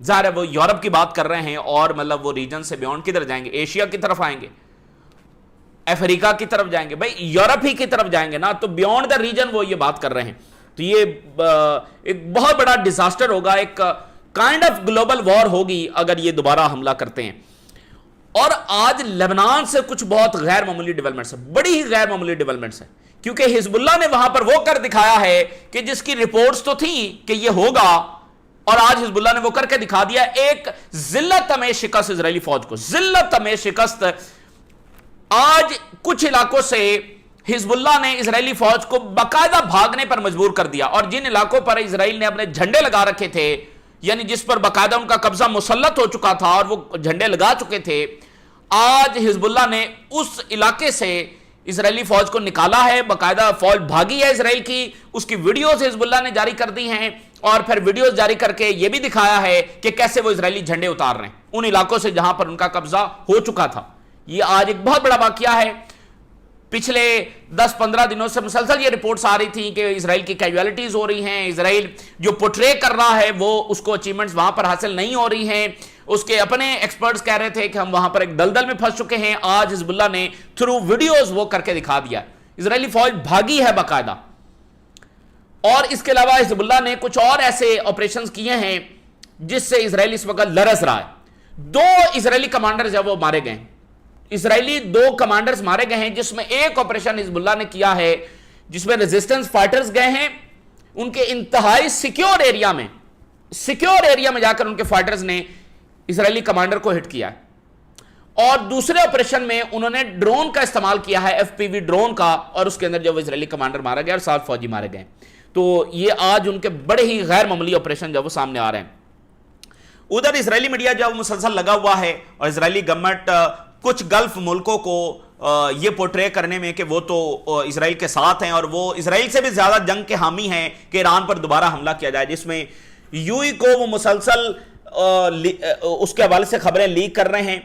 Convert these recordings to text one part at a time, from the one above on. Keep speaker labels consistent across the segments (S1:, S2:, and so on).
S1: ظاہر ہے وہ یورپ کی بات کر رہے ہیں اور مطلب وہ ریجن سے بیونڈ کدھر جائیں گے؟ ایشیا کی طرف آئیں گے، افریقہ کی طرف جائیں گے؟ بھائی یورپ ہی کی طرف جائیں گے نا، تو بیونڈ دا ریجن وہ یہ بات کر رہے ہیں. تو یہ ایک بہت بڑا ڈیزاسٹر ہوگا، ایک کائنڈ آف گلوبل وار ہوگی اگر یہ دوبارہ حملہ کرتے ہیں. اور آج لبنان سے کچھ بہت غیر معمولی ڈیولپمنٹس ہیں، بڑی ہی غیر معمولی ڈیولپمنٹس ہیں، کیونکہ حزب اللہ نے وہاں پر وہ کر دکھایا ہے کہ جس کی رپورٹس تو تھیں کہ یہ ہوگا، اور آج حزب اللہ نے وہ کر کے دکھا دیا. ایک ذلت میں شکست اسرائیلی فوج کو، ذلت میں شکست. آج کچھ علاقوں سے حزب اللہ نے اسرائیلی فوج کو باقاعدہ بھاگنے پر مجبور کر دیا، اور جن علاقوں پر اسرائیل نے اپنے جھنڈے لگا رکھے تھے، یعنی جس پر باقاعدہ ان کا قبضہ مسلط ہو چکا تھا اور وہ جھنڈے لگا چکے تھے، آج حزب اللہ نے اس علاقے سے اسرائیلی فوج کو نکالا ہے. باقاعدہ فوج بھاگی ہے اسرائیل کی، اس کی ویڈیوز حزب اللہ نے جاری کر دی ہیں، اور پھر ویڈیوز جاری کر کے یہ بھی دکھایا ہے کہ کیسے وہ اسرائیلی جھنڈے اتار رہے ہیں ان علاقوں سے جہاں پر ان کا قبضہ ہو چکا تھا. یہ آج ایک بہت بڑا واقعہ ہے. پچھلے 10-15 دنوں سے مسلسل یہ رپورٹس آ رہی تھیں کہ اسرائیل کی کیجوالٹیز ہو رہی ہیں، اسرائیل جو پورٹرے کر رہا ہے وہ اس کو اچیومنٹس وہاں پر حاصل نہیں ہو رہی ہیں. اس کے اپنے ایکسپرٹس کہہ رہے تھے کہ ہم وہاں پر ایک دلدل میں پھنس چکے ہیں. آج حزب اللہ نے تھرو ویڈیوز وہ کر کے دکھا دیا. اسرائیلی فوج بھاگی ہے باقاعدہ. اور اس کے علاوہ حزب اللہ نے کچھ اور ایسے آپریشنز کیے ہیں جس سے اسرائیل اس وقت لرز رہا ہے. 2 اسرائیلی کمانڈرز ہیں وہ مارے گئے ہیں، اسرائیلی 2 کمانڈرز مارے گئے ہیں، جس میں ایک آپریشن حزب اللہ نے کیا ہے جس میں ریزسٹنس فائٹرز گئے ہیں ان کے انتہائی سیکیور ایریا میں جا کر ان کے فائٹرز نے اسرائیلی کمانڈر کو ہٹ کیا ہے. اور دوسرے آپریشن میں انہوں نے ڈرون کا استعمال کیا ہے، FPV ڈرون کا، اور اس کے اندر جو اسرائیلی کمانڈر مارا گیا اور 7 فوجی مارے گئے. تو یہ آج ان کے بڑے ہی غیر معمولی آپریشن جو وہ سامنے آ رہے ہیں. ادھر اسرائیلی میڈیا جو مسلسل لگا ہوا ہے اور اسرائیلی گورنمنٹ کچھ گلف ملکوں کو یہ پورٹرے کرنے میں کہ وہ تو اسرائیل کے ساتھ ہیں اور وہ اسرائیل سے بھی زیادہ جنگ کے حامی ہیں کہ ایران پر دوبارہ حملہ کیا جائے، جس میں UAE کو وہ مسلسل اس کے حوالے سے خبریں لیک کر رہے ہیں.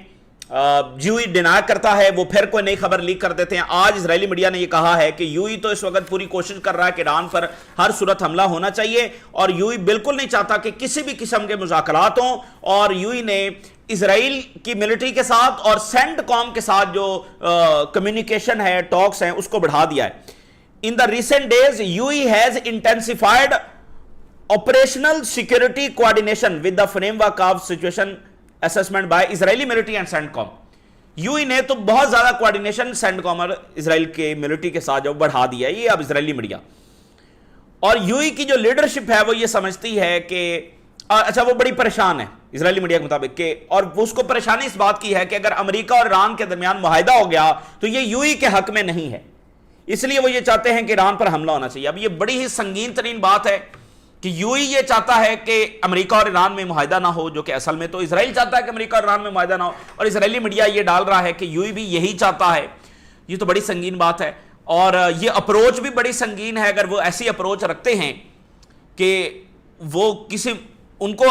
S1: UAE ڈینائی کرتا ہے، وہ پھر کوئی نئی خبر لیک کر دیتے ہیں. آج اسرائیلی میڈیا نے یہ کہا ہے کہ UAE تو اس وقت پوری کوشش کر رہا ہے کہ ایران پر ہر صورت حملہ ہونا چاہیے، اور UAE بالکل نہیں چاہتا کہ کسی بھی قسم کے مذاکرات ہوں. اور UAE نے اسرائیل کی ملٹری کے ساتھ اور سینٹ کام کے ساتھ جو کمیونیکیشن ہے، ٹاکس ہیں، اس کو بڑھا دیا ہے. In the recent days, UAE has intensified operational security coordination with the framework of situation assessment by Israeli military and CENTCOM. UAE نے تو بہت زیادہ کوارڈینیشن CENTCOM اور اسرائیل کے ملٹری کے ساتھ جو بڑھا دیا ہے. یہ اب اسرائیلی میڈیا اور UAE کی جو لیڈرشپ ہے وہ یہ سمجھتی ہے کہ اچھا وہ بڑی پریشان ہے اسرائیلی میڈیا کے مطابق کہ، اور اس کو پریشانی اس بات کی ہے کہ اگر امریکہ اور ایران کے درمیان معاہدہ ہو گیا تو یہ UAE کے حق میں نہیں ہے، اس لیے وہ یہ چاہتے ہیں کہ ایران پر حملہ ہونا چاہیے. اب یہ بڑی ہی سنگین ترین بات ہے کہ UAE یہ چاہتا ہے کہ امریکہ اور ایران میں معاہدہ نہ ہو، جو کہ اصل میں تو اسرائیل چاہتا ہے کہ امریکہ اور ایران میں معاہدہ نہ ہو، اور اسرائیلی میڈیا یہ ڈال رہا ہے کہ UAE بھی یہی چاہتا ہے. یہ تو بڑی سنگین بات ہے، اور یہ اپروچ بھی بڑی سنگین ہے. اگر وہ ایسی اپروچ رکھتے ہیں کہ وہ ان کو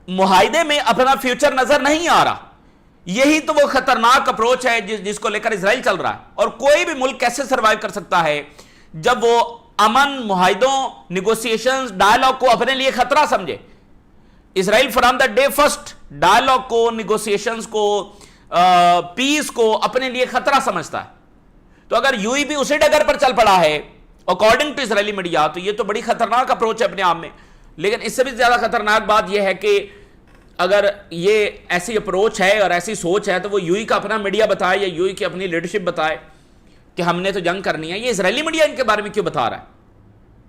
S1: معاہدے میں اپنا فیوچر نظر نہیں آ رہا، یہی تو وہ خطرناک اپروچ ہے جس کو لے کر اسرائیل چل رہا ہے. اور کوئی بھی ملک کیسے سروائیو کر سکتا ہے جب وہ امن، معاہدوں، نیگوسیشنز، ڈائیلاگ کو اپنے لیے خطرہ سمجھے. Israel from the day first dialogue کو، نیگوسیشنز کو، پیس کو اپنے لیے خطرہ سمجھتا ہے. تو اگر UAE بھی اسی ڈگر پر چل پڑا ہے اکارڈنگ ٹو اسرائیلی میڈیا، تو یہ تو بڑی خطرناک اپروچ ہے اپنے آپ میں. لیکن اس سے بھی زیادہ خطرناک بات یہ ہے کہ اگر یہ ایسی اپروچ ہے اور ایسی سوچ ہے تو وہ UAE کا اپنا میڈیا بتائے یا UAE کی اپنی لیڈرشپ بتائے کہ ہم نے تو جنگ کرنی ہے. یہ اسرائیلی میڈیا ان کے بارے میں کیوں بتا رہا ہے؟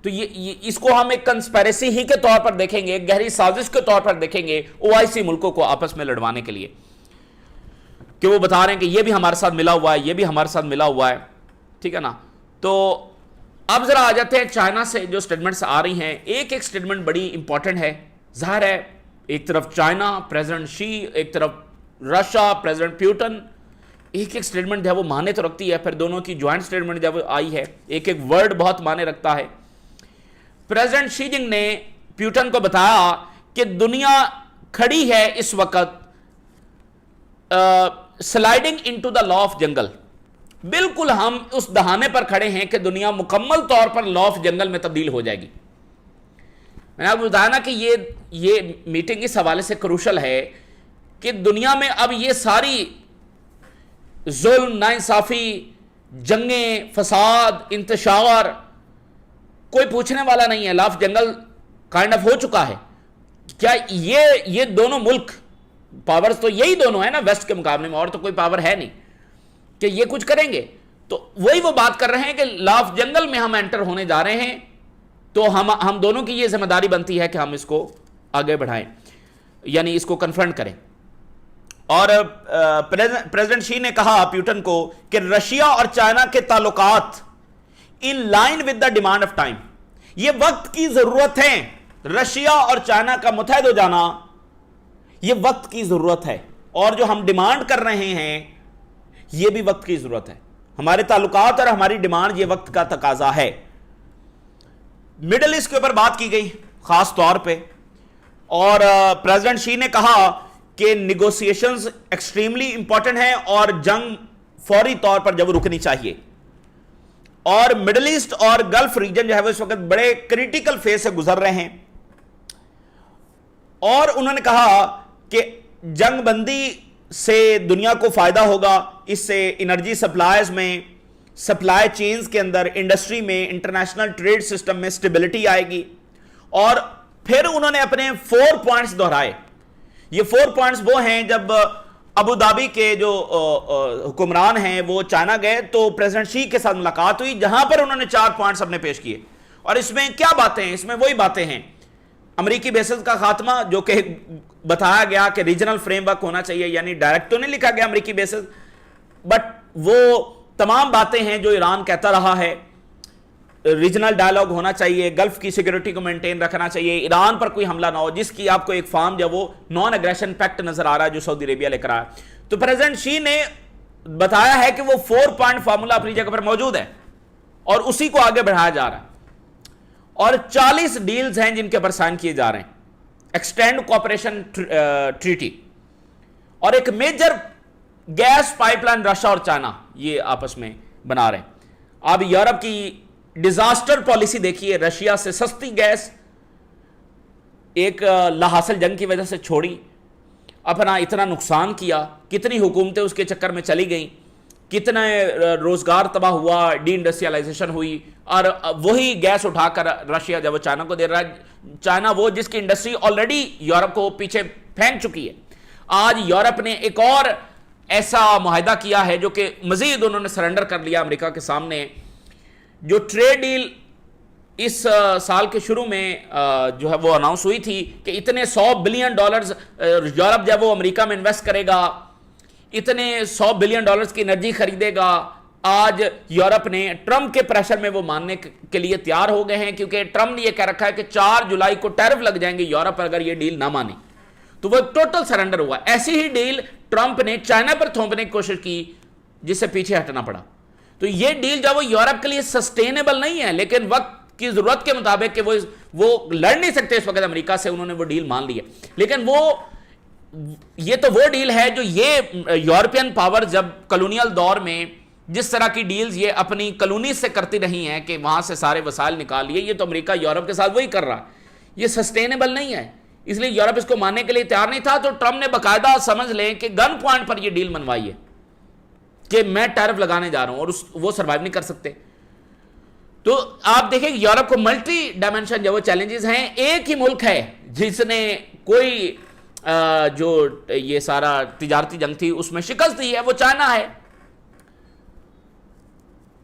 S1: تو یہ اس کو ہم ایک کنسپیریسی ہی کے طور پر دیکھیں گے، ایک گہری سازش کے طور پر دیکھیں گے OIC ملکوں کو آپس میں لڑوانے کے لیے، کہ وہ بتا رہے ہیں کہ یہ بھی ہمارے ساتھ ملا ہوا ہے، یہ بھی ہمارے ساتھ ملا ہوا ہے. ٹھیک ہے نا. تو اب ذرا آ جاتے ہیں چائنا سے جو سٹیٹمنٹس آ رہی ہیں. ایک سٹیٹمنٹ بڑی امپورٹنٹ ہے. ظاہر ہے ایک طرف چائنا پریزیڈنٹ شی، ایک طرف رشیا پریزیڈنٹ پیوٹن، ایک سٹیٹمنٹ جو ہے وہ معنی تو رکھتی ہے. پھر دونوں کی جوائنٹ سٹیٹمنٹ جب آئی ہے، ایک ورڈ بہت معنی رکھتا ہے. پریزیڈنٹ شی جنگ نے پیوٹن کو بتایا کہ دنیا کھڑی ہے اس وقت sliding into the law of جنگل. بالکل ہم اس دہانے پر کھڑے ہیں کہ دنیا مکمل طور پر لا آف جنگل میں تبدیل ہو جائے گی. میں نے آپ کو بتایا نا کہ یہ میٹنگ اس حوالے سے کروشل ہے کہ دنیا میں اب یہ ساری ظلم، ناانصافی، جنگیں، فساد، انتشار، کوئی پوچھنے والا نہیں ہے. لاف جنگل کائنڈ آف ہو چکا ہے. کیا یہ دونوں ملک، پاورز تو یہی دونوں ہیں نا ویسٹ کے مقابلے میں، اور تو کوئی پاور ہے نہیں کہ یہ کچھ کریں گے. تو وہی وہ بات کر رہے ہیں کہ لاف جنگل میں ہم انٹر ہونے جا رہے ہیں، تو ہم دونوں کی یہ ذمہ داری بنتی ہے کہ ہم اس کو آگے بڑھائیں، یعنی اس کو کنفرنٹ کریں. اور پریزیڈنٹ شی نے کہا پیوٹن کو کہ رشیا اور چائنا کے تعلقات in line with the demand of time, یہ وقت کی ضرورت ہے. رشیا اور چائنا کا متحد ہو جانا یہ وقت کی ضرورت ہے، اور جو ہم ڈیمانڈ کر رہے ہیں یہ بھی وقت کی ضرورت ہے. ہمارے تعلقات اور ہماری ڈیمانڈ یہ وقت کا تقاضا ہے. مڈل ایسٹ کے اوپر بات کی گئی خاص طور پہ، اور پریزیڈنٹ شی نے کہا کہ نیگوسیشنز ایکسٹریملی امپورٹنٹ ہیں اور جنگ فوری طور پر جب رکنی چاہیے. اور مڈل ایسٹ اور گلف ریجن جو ہے وہ اس وقت بڑے کریٹیکل فیز سے گزر رہے ہیں، اور انہوں نے کہا کہ جنگ بندی سے دنیا کو فائدہ ہوگا. اس سے انرجی سپلائز میں، سپلائی چینز کے اندر، انڈسٹری میں، انٹرنیشنل ٹریڈ سسٹم میں سٹیبلٹی آئے گی. اور پھر انہوں نے اپنے 4 پوائنٹس دہرائے. یہ 4 پوائنٹس وہ ہیں، جب ابو دھابی کے جو حکمران ہیں وہ چائنا گئے تو پریزیڈنٹ شی کے ساتھ ملاقات ہوئی، جہاں پر انہوں نے 4 پوائنٹس اپنے پیش کیے. اور اس میں کیا باتیں ہیں؟ اس میں وہی باتیں ہیں: امریکی بیسز کا خاتمہ، جو کہ بتایا گیا کہ ریجنل فریم ورک ہونا چاہیے، یعنی ڈائریکٹ تو نہیں لکھا گیا امریکی بیسز، بٹ وہ تمام باتیں ہیں جو ایران کہتا رہا ہے. ریجنل ڈائیلاگ ہونا چاہیے، گلف کی سیکیورٹی کو مینٹین رکھنا چاہیے، ایران پر کوئی حملہ نہ ہو، جس کی آپ کو ایک فارم جو وہ نان اگریشن پیکٹ نظر آ رہا ہے جو سعودی عربیہ لے کر آیا. تو پریزیڈنٹ شی نے بتایا ہے کہ وہ 4 پوائنٹ فارمولا اپنی جگہ پر موجود ہے اور اسی کو آگے بڑھایا جا رہا ہے. اور 40 ڈیلز ہیں جن کے پر سائن کیے جا رہے ہیں. ایکسٹینڈ کوآپریشن ٹریٹی، اور ایک major gas pipe line Russia اور چائنا یہ آپس میں بنا رہے ہیں. اب یورپ کی ڈیزاسٹر پالیسی دیکھیے، رشیا سے سستی گیس ایک لا حاصل جنگ کی وجہ سے چھوڑی، اپنا اتنا نقصان کیا، کتنی حکومتیں اس کے چکر میں چلی گئیں، کتنا روزگار تباہ ہوا، ڈی انڈسٹریلائزیشن ہوئی. اور وہی گیس اٹھا کر رشیا جب وہ چائنا کو دے رہا ہے، چائنا وہ جس کی انڈسٹری آلریڈی یورپ کو پیچھے پھینک چکی ہے. آج یورپ نے ایک اور ایسا معاہدہ کیا ہے جو کہ مزید انہوں نے سرنڈر کر لیا امریکہ کے سامنے. جو ٹریڈ ڈیل اس سال کے شروع میں جو ہے وہ اناؤنس ہوئی تھی کہ اتنے $100 بلین یورپ جب وہ امریکہ میں انویسٹ کرے گا، اتنے $100 بلین کی انرجی خریدے گا. آج یورپ نے ٹرمپ کے پریشر میں وہ ماننے کے لیے تیار ہو گئے ہیں، کیونکہ ٹرمپ نے یہ کہہ رکھا ہے کہ 4 جولائی کو ٹیرف لگ جائیں گے یورپ پر اگر یہ ڈیل نہ مانے. تو وہ ٹوٹل سرنڈر ہوا. ایسی ہی ڈیل ٹرمپ نے چائنا پر تھوپنے کی کوشش کی، جس سے پیچھے ہٹنا پڑا. تو یہ ڈیل جو وہ یورپ کے لیے سسٹینیبل نہیں ہے، لیکن وقت کی ضرورت کے مطابق کہ وہ لڑ نہیں سکتے اس وقت امریکہ سے، انہوں نے وہ ڈیل مان لی ہے. لیکن یہ تو وہ ڈیل ہے جو یہ یورپین پاور جب کلونیل دور میں جس طرح کی ڈیلز یہ اپنی کلونی سے کرتی رہی ہیں کہ وہاں سے سارے وسائل نکال لیے، یہ تو امریکہ یورپ کے ساتھ وہی کر رہا. یہ سسٹینیبل نہیں ہے، اس لیے یورپ اس کو ماننے کے لیے تیار نہیں تھا. تو ٹرمپ نے باقاعدہ سمجھ لیں کہ گن پوائنٹ پر یہ ڈیل منوائی ہے کہ میں ٹیرف لگانے جا رہا ہوں، اور وہ سروائیو نہیں کر سکتے. تو آپ دیکھیں کہ یورپ کو ملٹی ڈائمنشن جو وہ چیلنجز ہیں. ایک ہی ملک ہے جس نے کوئی جو یہ سارا تجارتی جنگ تھی اس میں شکست دی ہے، وہ چائنا ہے.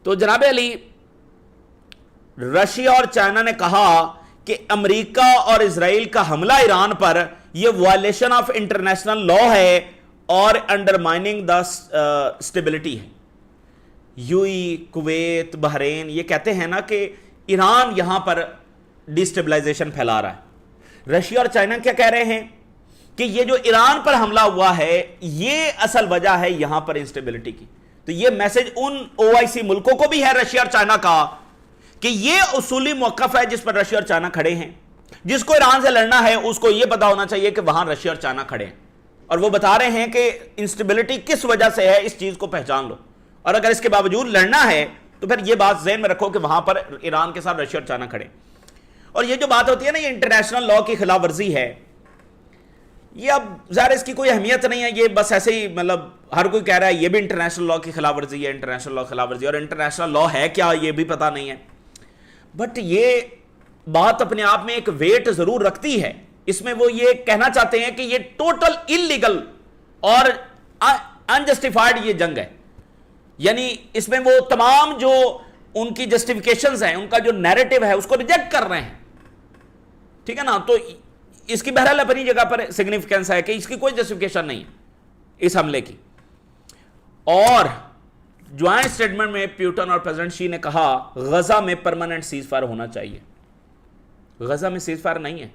S1: تو جناب علی، رشیا اور چائنا نے کہا کہ امریکہ اور اسرائیل کا حملہ ایران پر یہ وائلیشن آف انٹرنیشنل لا ہے اور انڈرمائننگ دا اسٹیبلٹی ہے. کویت، بحرین یہ کہتے ہیں نا کہ ایران یہاں پر ڈیسٹیبلائزیشن پھیلا رہا ہے. رشیا اور چائنا کیا کہہ رہے ہیں کہ یہ جو ایران پر حملہ ہوا ہے یہ اصل وجہ ہے یہاں پر انسٹیبلٹی کی. تو یہ میسج ان OIC ملکوں کو بھی ہے رشیا اور چائنا کا کہ یہ اصولی موقف ہے جس پر رشیا اور چائنا کھڑے ہیں. جس کو ایران سے لڑنا ہے اس کو یہ پتا ہونا چاہیے کہ وہاں رشیا اور چائنا کھڑے ہیں، اور وہ بتا رہے ہیں کہ انسٹیبلٹی کس وجہ سے ہے، اس چیز کو پہچان لو. اور اگر اس کے باوجود لڑنا ہے تو پھر یہ بات ذہن میں رکھو کہ وہاں پر ایران کے ساتھ رشیا اور چائنا کھڑے. اور یہ جو بات ہوتی ہے نا یہ انٹرنیشنل لاء کی خلاف ورزی ہے، یہ اب ظاہر اس کی کوئی اہمیت نہیں ہے، یہ بس ایسے ہی مطلب ہر کوئی کہہ رہا ہے یہ بھی انٹرنیشنل لاء کی خلاف ورزی ہے، انٹرنیشنل لاء کی خلاف ورزی، اور انٹرنیشنل لاء ہے کیا یہ بھی پتہ نہیں ہے. بٹ یہ بات اپنے آپ میں ایک ویٹ ضرور رکھتی ہے. اس میں وہ یہ کہنا چاہتے ہیں کہ یہ ٹوٹل انلیگل اور انجسٹیفائڈ یہ جنگ ہے. یعنی اس میں وہ تمام جو ان کی جسٹیفیکیشنز ہیں، ان کا جو نیریٹو ہے اس کو ریجیکٹ کر رہے ہیں. ٹھیک ہے نا؟ تو اس کی بہرحال اپنی جگہ پر سگنیفیکنس ہے کہ اس کی کوئی جسٹیفیکیشن نہیں ہے اس حملے کی. اور جوائنٹ اسٹیٹمنٹ میں پیوٹن اور پریزیڈنٹ شی نے کہا غزہ میں پرماننٹ سیز فائر ہونا چاہیے. غزہ میں سیز فائر نہیں ہے،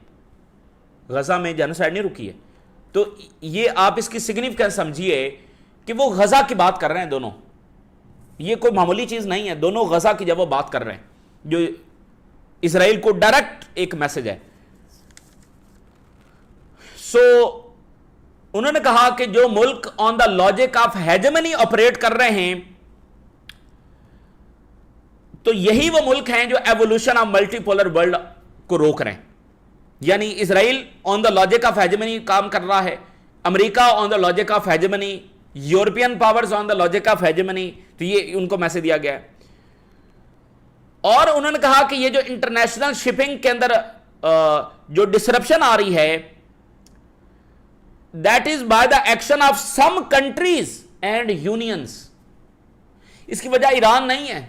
S1: غزہ میں جینوسائیڈ نہیں رکی ہے. تو یہ آپ اس کی سگنیفیکنس سمجھیے کہ وہ غزہ کی بات کر رہے ہیں دونوں، یہ کوئی معمولی چیز نہیں ہے. دونوں غزہ کی جب وہ بات کر رہے ہیں جو اسرائیل کو ڈائریکٹ ایک میسج ہے. سو انہوں نے کہا کہ جو ملک on the logic of hegemony operate کر رہے ہیں تو یہی وہ ملک ہیں جو evolution of multipolar world کو روک رہے ہیں. یعنی Israel on the logic of hegemony کام کر رہا ہے، امریکہ on the logic of hegemony, European powers on the logic of hegemony. تو یہ ان کو میسج دیا گیا ہے. اور انہوں نے کہا کہ یہ جو انٹرنیشنل شپنگ کے اندر جو ڈسرپشن آ رہی ہے that is by the action of some countries and unions. اس کی وجہ ایران نہیں ہے،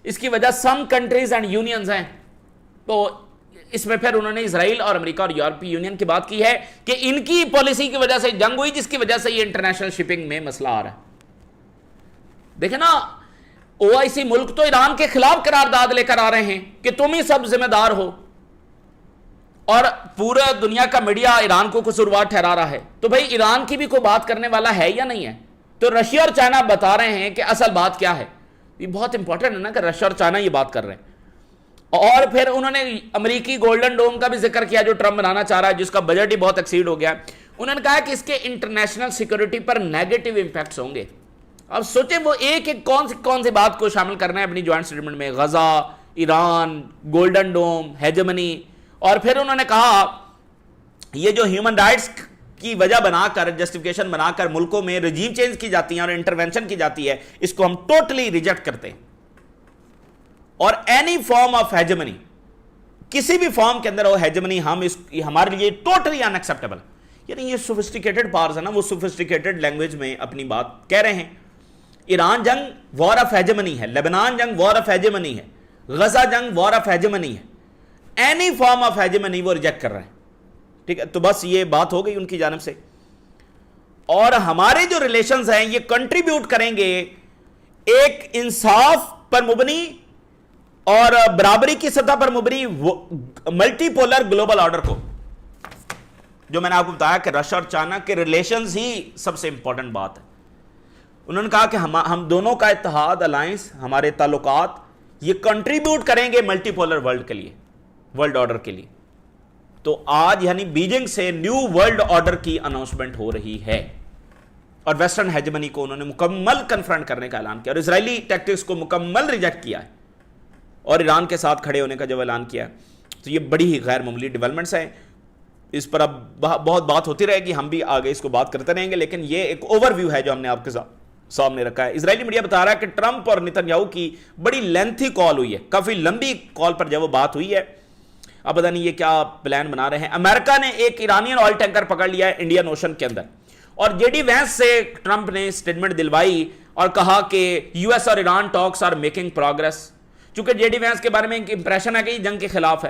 S1: اس کی وجہ some countries and unions ہیں. تو اس میں پھر انہوں نے اسرائیل اور امریکہ اور یورپی یونین کی بات کی ہے کہ ان کی پالیسی کی وجہ سے جنگ ہوئی جس کی وجہ سے یہ انٹرنیشنل شپنگ میں مسئلہ آ رہا ہے. دیکھیں نا OIC ملک تو ایران کے خلاف قرارداد لے کر آ رہے ہیں کہ تم ہی سب ذمہ دار ہو، اور پورا دنیا کا میڈیا ایران کو قصوروار ٹھہرا رہا ہے. تو بھائی ایران کی بھی کوئی بات کرنے والا ہے یا نہیں ہے؟ تو رشیا اور چائنا بتا رہے ہیں کہ اصل بات کیا ہے. یہ بہت امپورٹنٹ ہے نا کہ رشیا اور چائنا یہ بات کر رہے ہیں. اور پھر انہوں نے امریکی گولڈن ڈوم کا بھی ذکر کیا جو ٹرمپ بنانا چاہ رہا ہے، جس کا بجٹ ہی بہت ایکسیڈ ہو گیا. انہوں نے کہا کہ اس کے انٹرنیشنل سیکورٹی پر نیگیٹو امپیکٹس ہوں گے. اب سوچیں وہ ایک ایک کون سی بات کو شامل کرنا ہے اپنی جوائنٹ اسٹیٹمنٹ میں، غزہ، ایران، گولڈن ڈوم، ہیجمنی. اور پھر انہوں نے کہا یہ جو ہیومن رائٹس کی وجہ بنا کر، جسٹیفیکیشن بنا کر ملکوں میں رجیم چینج کی جاتی ہیں اور انٹرونشن کی جاتی ہے، اس کو ہم ٹوٹلی ریجیکٹ کرتے ہیں. اور اینی فارم آف ہیجمنی، کسی بھی فارم کے اندر وہ ہیجمنی ہمارے لیے ٹوٹلی ان ایکسیپٹیبل. یعنی یہ سوفسٹیکیٹڈ پاورز ہے نا، وہ سوفسٹیکیٹڈ لینگویج میں اپنی بات کہہ رہے ہیں. ایران جنگ وار آف ہیجمنی ہے، لیبنان جنگ وار آف ہیجمنی ہے، غزہ جنگ وار آف ہیجمنی ہے. اینی فارم آف ہیجمنی وہ ریجیکٹ کر رہے ہیں. ٹھیک ہے، تو بس یہ بات ہو گئی ان کی جانب سے. اور ہمارے جو ریلیشنز ہیں یہ کنٹریبیوٹ کریں گے ایک انصاف پر مبنی اور برابری کی سطح پر مبنی ملٹی پولر گلوبل آرڈر کو، جو میں نے آپ کو بتایا کہ رشیا اور چائنا کے ریلیشنز ہی سب سے امپورٹنٹ بات ہے. انہوں نے کہا کہ ہم دونوں کا اتحاد، الائنس، ہمارے تعلقات یہ کنٹریبیوٹ کریں گے ملٹی پولر ورلڈ کے لیے، ورلڈ آرڈر کے لیے. تو آج یعنی بیجنگ سے نیو ورلڈ آرڈر کی اناؤنسمنٹ ہو رہی ہے، اور ویسٹرن ہیجمنی کو انہوں نے مکمل کنفرنٹ کرنے کا اعلان کیا، اور اسرائیلی ٹیکٹکس کو مکمل ریجیکٹ کیا ہے، اور ایران کے ساتھ کھڑے ہونے کا جب اعلان کیا. تو یہ بڑی ہی غیر معمولی ڈیولپمنٹس ہیں. اس پر اب بہت بات ہوتی رہے گی، ہم بھی آگے اس کو بات کرتے رہیں گے، لیکن یہ ایک اوور ویو ہے جو ہم نے آپ کے سامنے رکھا ہے. اسرائیلی میڈیا بتا رہا ہے کہ ٹرمپ اور نتنیاہو کی بڑی لینتھی کال ہوئی ہے، کافی لمبی کال پر جب وہ بات ہوئی ہے. اب پتہ نہیں یہ کیا پلان بنا رہے ہیں. امریکہ نے ایک ایرانین آئل ٹینکر پکڑ لیا ہے انڈین اوشن کے اندر، اور جے ڈی وینس سے ٹرمپ نے سٹیٹمنٹ دلوائی اور کہا کہ یو ایس اور ایران ٹاکس آر میکنگ پروگرس. چونکہ جے ڈی وینس کے بارے میں ایک امپریشن ہے کہ یہ جنگ کے خلاف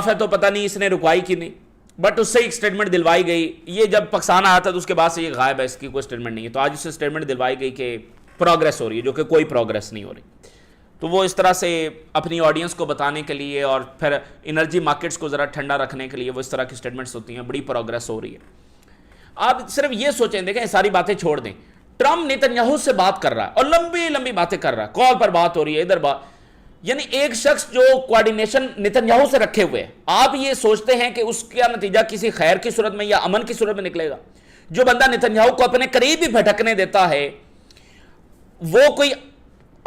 S1: ہے تو پتہ نہیں اس نے رکوائی کی نہیں، بٹ اس سے ایک سٹیٹمنٹ دلوائی گئی. یہ جب پاکستان آیا تھا تو اس کے بعد سے یہ غائب ہے، اس کی کوئی سٹیٹمنٹ نہیں ہے. تو آج اس سے سٹیٹمنٹ دلوائی گئی کہ پروگرس ہو رہی ہے، جو کہ کوئی پروگرس نہیں ہو رہی. تو وہ اس طرح سے اپنی آڈینس کو بتانے کے لیے اور پھر انرجی مارکیٹس کو ذرا ٹھنڈا رکھنے کے لیے وہ اس طرح کی سٹیٹمنٹس ہوتی ہیں، بڑی پروگرس ہو رہی ہے. آپ صرف یہ سوچیں، دیکھیں ساری باتیں چھوڑ دیں، ٹرمپ نتنیاہو سے بات کر رہا ہے اور لمبی لمبی باتیں کر رہا ہے، کال پر بات ہو رہی ہے، ادھر بات، یعنی ایک شخص جو کوارڈینیشن نتنیاہو سے رکھے ہوئے ہیں. آپ یہ سوچتے ہیں کہ اس کا نتیجہ کسی خیر کی صورت میں یا امن کی صورت میں نکلے گا؟ جو بندہ نتنیاہو کو اپنے قریب ہی بھٹکنے دیتا ہے وہ کوئی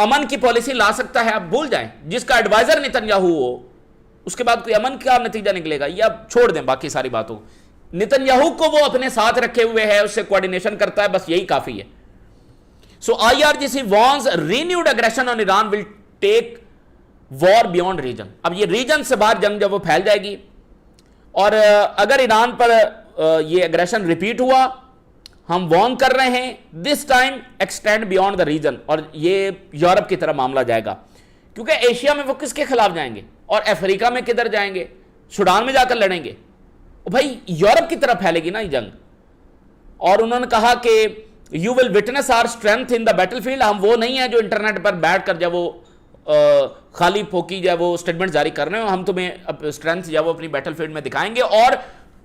S1: امن کی پالیسی لا سکتا ہے. آپ بھول جائیں جس کا ایڈوائزر نتنیاہو ہو اس کے بعد کوئی امن کا نتیجہ نکلے گا. یہ آپ چھوڑ دیں باقی ساری باتوں. نتنیاہو کو وہ اپنے ساتھ رکھے ہوئے ہے, اس سے کوارڈینیشن کرتا ہے, بس یہی کافی ہے. سو IRGC warns renewed aggression on Iran will take war beyond region. اب یہ ریجن سے باہر جنگ جب وہ پھیل جائے گی اور اگر ایران پر یہ اگریشن ریپیٹ ہوا, ہم وارن کر رہے ہیں this time extend beyond the region, اور یہ یورپ کی طرف معاملہ جائے گا. کیونکہ ایشیا میں وہ کس کے خلاف جائیں گے اور افریقہ میں کدھر جائیں گے, سوڈان میں جا کر لڑیں گے. بھائی یورپ کی طرف پھیلے گی نا یہ جنگ. اور انہوں نے کہا کہ you will witness our strength in the battlefield. ہم وہ نہیں ہیں جو انٹرنیٹ پر بیٹھ کر جب وہ خالی پھوکی جب وہ اسٹیٹمنٹ جاری کر رہے ہیں, ہم تمہیں اسٹرینتھ جب وہ اپنی بیٹل فیلڈ میں دکھائیں گے. اور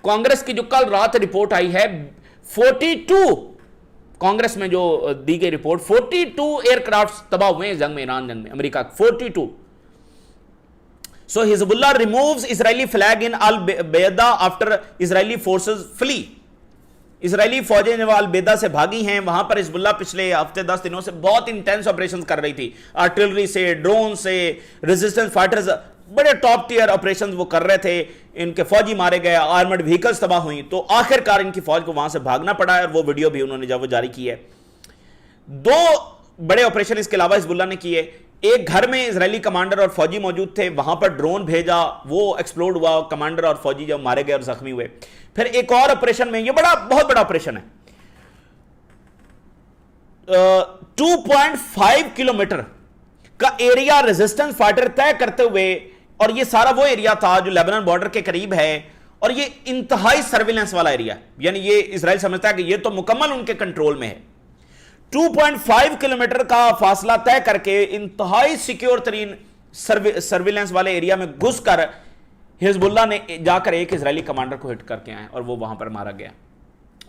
S1: کانگریس کی جو کل رات رپورٹ آئی ہے 42 کانگریس میں جو دی گئی رپورٹ 42 ایئر کرافٹ تباہ ہوئے ہیں جنگ میں, ایران جنگ میں, امریکہ 42. So Hezbollah removes Israeli flag in Al-Baida after Israeli forces flee. اسرائیلی فوجیں جو البیدا سے بھاگی ہیں, وہاں پر حزب اللہ پچھلے ہفتے 10 دنوں سے بہت انٹینس آپریشن کر رہی تھی. آرٹلری سے, ڈرون سے, ریزسٹنس فائٹرز, بڑے ٹاپ ٹیئر آپریشن وہ کر رہے تھے. ان کے فوجی مارے گئے, آرمڈ وہیکلز تباہ ہوئیں, تو آخر کار ان کی فوج کو وہاں سے بھاگنا پڑا ہے. اور وہ ویڈیو بھی انہوں نے جب وہ جاری کی ہے. 2 بڑے آپریشن اس کے علاوہ حزب اللہ نے کیے. ایک گھر میں اسرائیلی کمانڈر اور فوجی موجود تھے, وہاں پر ڈرون بھیجا, وہ ایکسپلوڈ ہوا, کمانڈر اور فوجی جب مارے گئے اور زخمی ہوئے. پھر ایک اور آپریشن میں, یہ بہت بڑا آپریشن ہے, 2.5 کلومیٹر کا ایریا ریزسٹنس فائٹر طے کرتے ہوئے, اور یہ سارا وہ ایریا تھا جو لیبنان بارڈر کے قریب ہے, اور یہ انتہائی سرویلنس والا ایریا ہے. یعنی یہ اسرائیل سمجھتا ہے کہ یہ تو مکمل ان کے کنٹرول میں ہے. 2.5 کلومیٹر کا فاصلہ طے کر کے انتہائی سیکیور ترین سرویلنس والے ایریا میں گھس کر حزب اللہ نے جا کر ایک اسرائیلی کمانڈر کو ہٹ کر کے آئے, اور وہ وہاں پر مارا گیا,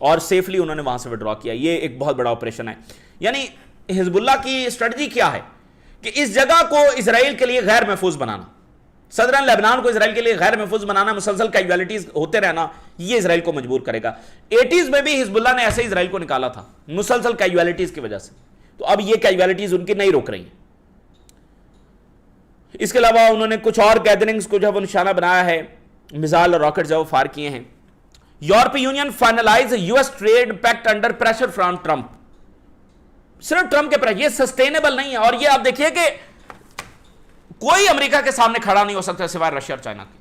S1: اور سیفلی انہوں نے وہاں سے وڈرا کیا. یہ ایک بہت بڑا آپریشن ہے. یعنی حزب اللہ کی اسٹریٹجی کیا ہے کہ اس جگہ کو اسرائیل کے لیے غیر محفوظ بنانا, صدرن لیبنان کو اسرائیل کے لیے غیر محفوظ بنانا, مسلسل کیجوالٹیز ہوتے رہنا, یہ اسرائیل کو مجبور کرے گا. 80s میں بھی حزب اللہ نے ایسے اسرائیل کو نکالا تھا مسلسل کیجوالٹیز کی وجہ سے, تو اب یہ کیجوالٹیز ان کی نہیں روک رہی ہیں. اس کے علاوہ انہوں نے کچھ اور گیدرنگز کو جو وہ نشانہ بنایا ہے, میزائل اور راکٹ جو وہ فائر کیے ہیں. European union finalize US trade pact under pressure from Trump. صرف ٹرمپ کے پریشر, یہ سسٹینیبل نہیں ہے. اور یہ آپ دیکھیے کہ کوئی امریکہ کے سامنے کھڑا نہیں ہو سکتا سوائے رشیا اور چائنا کے.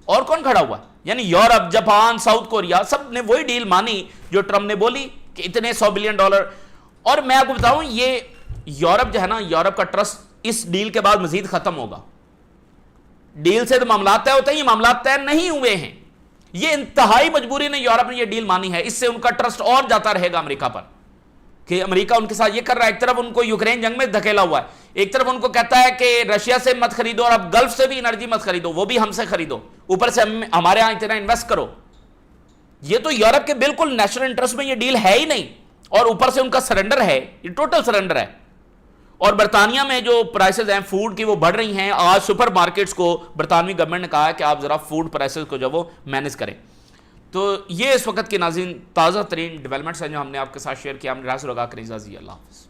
S1: اور کون کھڑا ہوا؟ یعنی یورپ, جاپان, ساؤتھ کوریا, سب نے وہی ڈیل مانی جو ٹرمپ نے بولی کہ اتنے $100 بلین. اور میں آپ کو بتاؤں, یہ یورپ جو ہے نا, یورپ کا ٹرسٹ اس ڈیل کے بعد مزید ختم ہوگا. ڈیل سے تو معاملات طے ہوتے ہیں, یہ معاملات طے نہیں ہوئے ہیں. یہ انتہائی مجبوری نے یورپ نے یہ ڈیل مانی ہے. اس سے ان کا ٹرسٹ اور جاتا رہے گا امریکہ پر کہ امریکہ ان کے ساتھ یہ کر رہا ہے. ایک طرف ان کو یوکرین جنگ میں دھکیلا ہوا ہے, ایک طرف ان کو کہتا ہے کہ رشیا سے مت خریدو اور اب گلف سے بھی انرجی مت خریدو, وہ بھی ہم سے خریدو, اوپر سے ہمارے ہاں اتنا انویسٹ کرو. یہ تو یورپ کے بالکل نیشنل انٹرسٹ میں یہ ڈیل ہے ہی نہیں, اور اوپر سے ان کا سرنڈر ہے, یہ ٹوٹل سرنڈر ہے. اور برطانیہ میں جو پرائسز ہیں فوڈ کی وہ بڑھ رہی ہیں. آج سپر مارکیٹس کو برطانوی گورنمنٹ نے کہا ہے کہ آپ ذرا فوڈ پرائسز کو جو وہ مینیج کریں. تو یہ اس وقت کے ناظرین تازہ ترین ڈیولپمنٹس ہیں جو ہم نے آپ کے ساتھ شیئر کیا. ہم نے راز لگا کر اللہ حافظ.